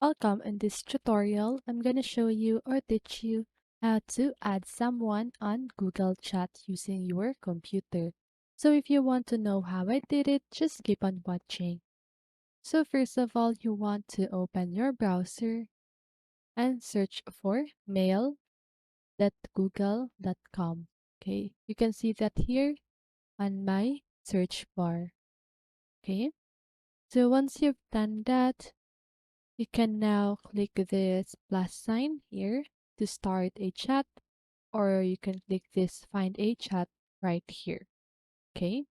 Welcome. In this tutorial, I'm gonna show you or teach you how to add someone on Google Chat using your computer. So if you want to know how I did it, just keep on watching. So first of all, you want to open your browser and search for mail.google.com. Okay, you can see that here on my search bar. Okay, so once you've done that, you can now click this plus sign here to start a chat, or you can click this find a chat right here. Okay,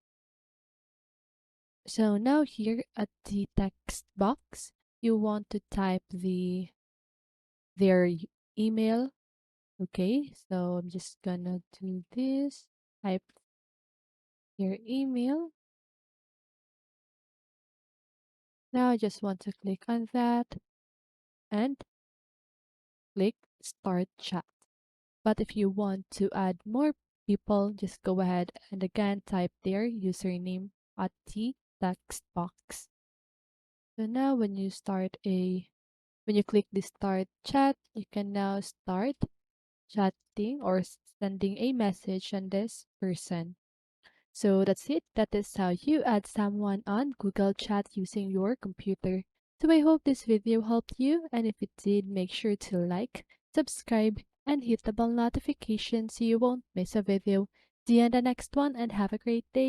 so now here at the text box, you want to type their email. Okay, so I'm just gonna do this, type your email. Now I just want to click on that and click start chat. But if you want to add more people, just go ahead and again type their username at the text box. So now when you click the start chat, you can now start chatting or sending a message on this person. So that's it. That is how you add someone on Google Chat using your computer. So I hope this video helped you, and if it did, make sure to like, subscribe, and hit the bell notification so you won't miss a video. See you in the next one and have a great day.